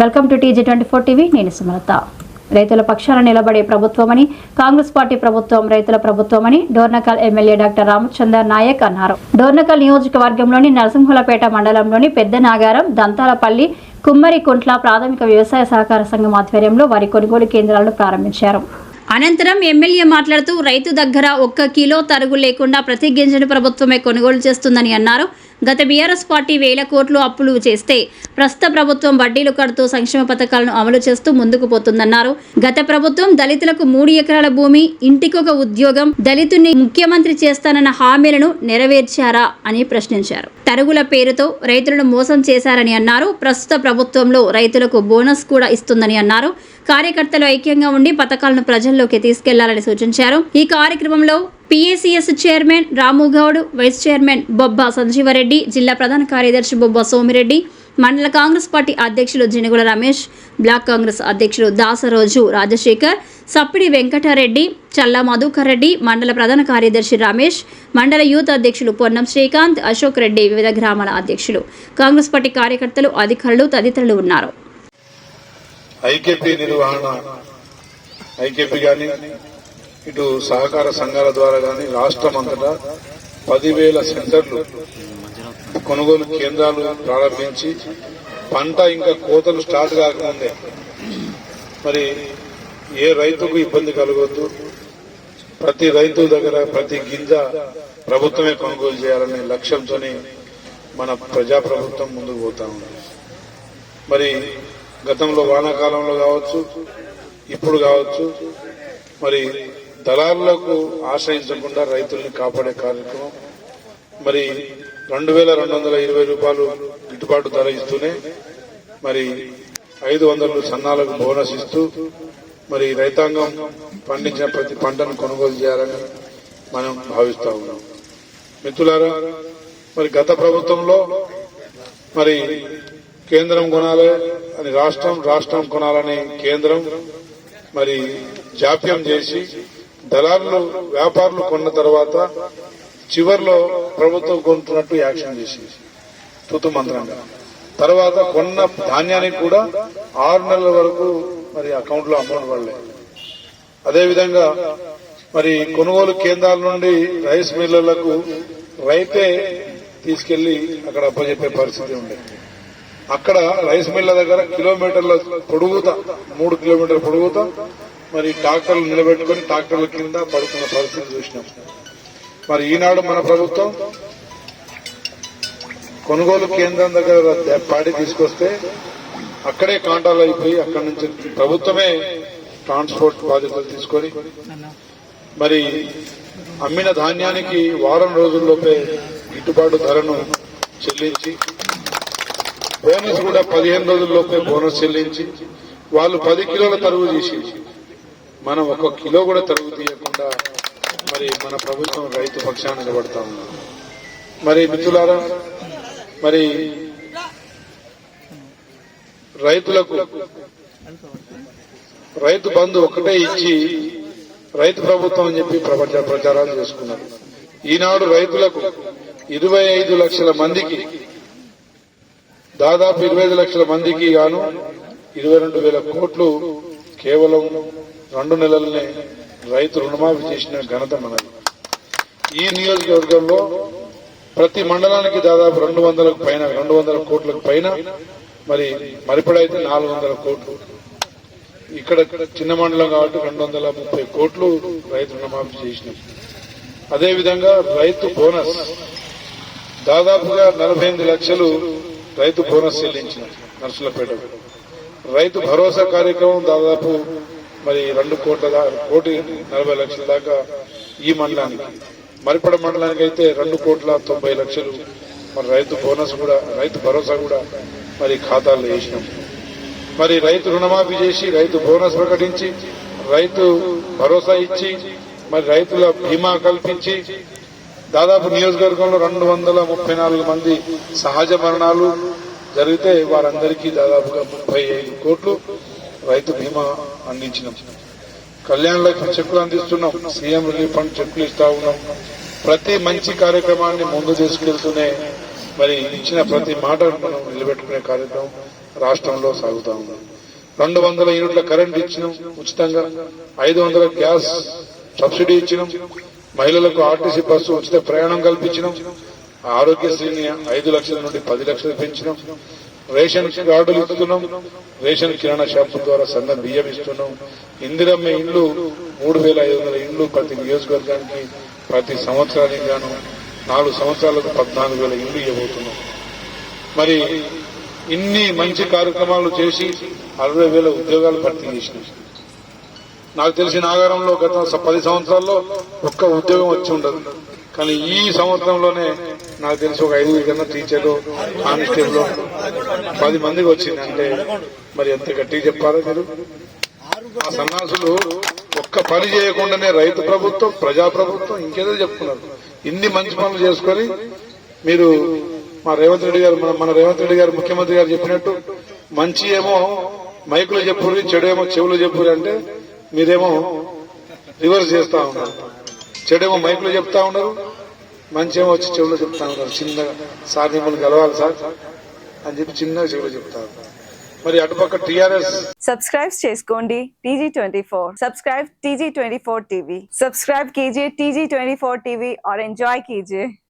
Welcome to TG24 TV. నేను సుమలత. రైతుల పక్షాన నిలబడే ప్రభుత్వమని, కాంగ్రెస్ పార్టీ ప్రభుత్వం రైతుల ప్రభుత్వమని డోర్నకల్ ఎమ్మెల్యే డాక్టర్ రామచంద్ర నాయక్ అన్నారు. డోర్నకల్ నియోజకవర్గంలోని నరసింహులపేట మండలంలోని పెద్ద నాగారం, దంతాలపల్లి, కుమ్మరికుంట్ల ప్రాథమిక వ్యవసాయ సహకార సంఘం ఆధ్వర్యంలో వారి కొనుగోలు కేంద్రాలను ప్రారంభించారు. అనంతరం ఎమ్మెల్యే మాట్లాడుతూ రైతు దగ్గర 1 కిలో తరుగు లేకుండా ప్రతి గింజను ప్రభుత్వమే కొనుగోలు చేస్తుందని అన్నారు. గత బీఆర్ఎస్ పార్టీ 1000 కోట్లు అప్పులు చేస్తే ప్రస్తుత ప్రభుత్వం వడ్డీలు కడుతూ సంక్షేమ పథకాలను అమలు చేస్తూ ముందుకు పోతుందన్నారు. గత ప్రభుత్వం దళితులకు 3 ఎకరాల భూమి, ఇంటికొక ఉద్యోగం, దళితుని ముఖ్యమంత్రి చేస్తానన్న హామీలను నెరవేర్చారా అని ప్రశ్నించారు. తరుగుల పేరుతో రైతులను మోసం చేశారని అన్నారు. ప్రస్తుత ప్రభుత్వంలో రైతులకు బోనస్ కూడా ఇస్తుందని అన్నారు. కార్యకర్తలు ఐక్యంగా ఉండి పథకాలను ప్రజల్లోకి తీసుకెళ్లాలని సూచించారు. ఈ కార్యక్రమంలో PACS chairman Ramugoud, vice chairman Bobba Sanjeevareddy, జిల్లా ప్రధాన కార్యదర్శి బొబ్బ సోమిరెడ్డి, మండల కాంగ్రెస్ పార్టీ అధ్యక్షులు జినుగుల రమేష్, బ్లాక్ కాంగ్రెస్ అధ్యక్షులు దాసరోజు రాజశేఖర్, సప్పిడి వెంకటరెడ్డి, చల్లా మధుకర్ రెడ్డి, మండల ప్రధాన కార్యదర్శి రమేష్, మండల యూత్ అధ్యక్షులు పొన్నం శ్రీకాంత్, అశోక్ రెడ్డి, వివిధ గ్రామాల అధ్యక్షులు, కాంగ్రెస్ పార్టీ కార్యకర్తలు, అధికారులు తదితరులు ఉన్నారు. ఐకేపీ గాని ఇటు సహకార సంఘాల ద్వారా గాని రాష్ట్రమంతటా 10,000 సెంటర్లు కొనుగోలు కేంద్రాలు ప్రారంభించి పంట ఇంకా కోతలు స్టార్ట్ కాకముందే మరి ఏ రైతుకు ఇబ్బంది కలగొద్దు, ప్రతి రైతు దగ్గర ప్రతి గింజ ప్రభుత్వమే కొనుగోలు చేయాలనే లక్ష్యంతోనే మన ప్రజాప్రభుత్వం ముందుకు పోతా ఉంది. మరి గతంలో వానాకాలంలో కావచ్చు, ఇప్పుడు కావచ్చు, మరి దళారులకు ఆశ్రయించకుండా రైతుల్ని కాపాడే కార్యక్రమం మరి 2,220 రూపాయలు గిట్టుబాటు ధర ఇస్తూనే మరి 500 సన్నాలకు బోనస్ ఇస్తూ మరి రైతాంగం పండించిన ప్రతి పంటను కొనుగోలు చేయాలని మనం భావిస్తా ఉన్నాం. మిత్రులారా, మరి గత ప్రభుత్వంలో మరి కేంద్రం కొనాలి అని రాష్ట్రం కొనాలని కేంద్రం మరి జాప్యం చేసి దళారులు వ్యాపారులు కొన్న తర్వాత చివర్లో ప్రభుత్వం కొంటున్నట్టు యాక్షన్ చేసింది తుతుమంత్రంగా. తర్వాత కొన్న ధాన్యానికి కూడా 6 నెలల వరకు మరి అకౌంట్ లో అమౌంట్ పడలేదు. అదేవిధంగా మరి కొనుగోలు కేంద్రాల నుండి రైస్ మిల్లులకు రైతే తీసుకెళ్లి అక్కడ అప్పచెప్పే పరిస్థితి ఉండేది. అక్కడ రైస్ మిల్ల దగ్గర కిలోమీటర్ల పొడుగుతా 3 కిలోమీటర్ల పొడుగుతా మరి ట్రాక్టర్లు నిలబెట్టుకుని ట్రాక్టర్ల కింద పడుతున్న పరిస్థితి చూసినాం. మరి ఈనాడు మన ప్రభుత్వం కొనుగోలు కేంద్రం దగ్గర పాడి తీసుకొస్తే అక్కడే కాంటాలు అయిపోయి అక్కడి నుంచి ప్రభుత్వమే ట్రాన్స్పోర్ట్ బాధ్యతలు తీసుకొని మరి అమ్మిన ధాన్యానికి వారం రోజుల్లోపే గిట్టుబాటు ధరను చెల్లించి బోనస్ కూడా 15 రోజుల్లోపే బోనస్ చెల్లించి వాళ్ళు 10 కిలోల తరుగు తీసి మనం 1 కిలో కూడా తరుగు తీయకుండా మరి మన ప్రభుత్వం రైతు పక్షాన నిలబడతా ఉన్నాం. మరి మిత్రులారా, మరి రైతులకు రైతు బంధు ఒకటే ఇచ్చి రైతు ప్రభుత్వం అని చెప్పి ప్రచారాలు చేసుకున్నారు. ఈనాడు రైతులకు 25 లక్షల మందికి దాదాపు 25 లక్షల మందికి గాను 22,000 కోట్లు కేవలం 2 నెలలనే రైతు రుణమాఫీ చేసిన ఘనత మనది. ఈ నియోజకవర్గంలో ప్రతి మండలానికి దాదాపు 200 కోట్లకు పైన మరి మరిపడైతే 400 కోట్లు. ఇక్కడ చిన్న మండలం కాబట్టి 230 కోట్లు రైతు రుణమాఫీ చేసినాం. అదేవిధంగా రైతు బోనస్ దాదాపుగా 48 లక్షలు రైతు బోనస్ చెల్లించిన నర్సులపేట. రైతు భరోసా కార్యక్రమం దాదాపు మరి 2,40,00,000 దాకా ఈ మండలానికి. మరిపడ మండలానికి అయితే 2,90,00,000 మరి రైతు బోనస్ కూడా రైతు భరోసా కూడా మరి ఖాతాల్లో వేసినాం. మరి రైతు రుణమాఫీ చేసి రైతు బోనస్ ప్రకటించి రైతు భరోసా ఇచ్చి మరి రైతుల బీమా కల్పించి దాదాపు నియోజకవర్గంలో 234 మంది సహజ మరణాలు జరిగితే వారందరికీ దాదాపుగా 35 కోట్లు రైతు బీమా అందించినాం. కళ్యాణ లక్ష్మి చెక్కులు అందిస్తున్నాం, సీఎం రిలీఫ్ ఫండ్ చెక్కులు ఇస్తా ఉన్నాం. ప్రతి మంచి కార్యక్రమాన్ని ముందు తీసుకెళ్తూనే మరి ఇచ్చిన ప్రతి మాట మనం నిలబెట్టుకునే కార్యక్రమం రాష్ట్రంలో సాగుతా ఉంది. 200 యూనిట్ల కరెంట్ ఇచ్చినాం ఉచితంగా, 500 గ్యాస్ సబ్సిడీ ఇచ్చినాం, మహిళలకు ఆర్టీసీ బస్సు ఉచిత ప్రయాణం కల్పించినాం, ఆరోగ్యశ్రీని 5 లక్షల నుండి 10 లక్షలు పెంచినాం, రేషన్ కార్డులు ఇస్తున్నాం, రేషన్ కిరాణా షాపుల ద్వారా సన్న బియ్యం ఇస్తున్నాం, ఇందిరమ్మ ఇండ్లు 3500 ఇండ్లు ప్రతి నియోజకవర్గానికి ప్రతి సంవత్సరానికి గాను 4 సంవత్సరాలకు 14,000 ఇండ్లు ఇవ్వబోతున్నాం. మరి ఇన్ని మంచి కార్యక్రమాలు చేసి 60,000 ఉద్యోగాలు భర్తీ చేసినాం. నాకు తెలిసి నాగారంలో గత 10 సంవత్సరాల్లో ఒక్క ఉద్యోగం వచ్చి ఉండదు. కానీ ఈ సంవత్సరంలోనే నాకు తెలిసి ఒక 5 కన్నా టీచర్లు, కానిస్టేబుల్ 10 మందికి వచ్చింది. అంటే మరి ఎంత గట్టిగా చెప్పారో మీరు. ఆ సన్నాసులు ఒక్క పని చేయకుండానే రైతు ప్రభుత్వం, ప్రజాప్రభుత్వం ఇంకేదో చెప్తున్నారు. ఇన్ని మంచి పనులు చేసుకొని మీరు మన రేవంత్ రెడ్డి గారు ముఖ్యమంత్రి గారు చెప్పినట్టు మంచి ఏమో మైకులు చెప్పుర్రి, చెడు ఏమో చెవులు చెప్పుర్రి అంటే మీరేమో రివర్స్ చేస్తా ఉన్నారు. చెడేమో మైకులు చెప్తా ఉన్నారు, మంచి ఏమో వచ్చి చెవులు చెప్తా ఉన్నారు. చిన్నగా సార్ మిమ్మల్ని కలవాలి సార్ అని చెప్పి చిన్నగా చెవులు చెప్తా ఉన్నారు. మరి అటుపక్క టీఆర్ఎస్ సబ్స్క్రైబ్ చేసుకోండి TG24. Subscribe TG24 TV. Subscribe कीजिए TG24 TV और एंजॉय कीजिए.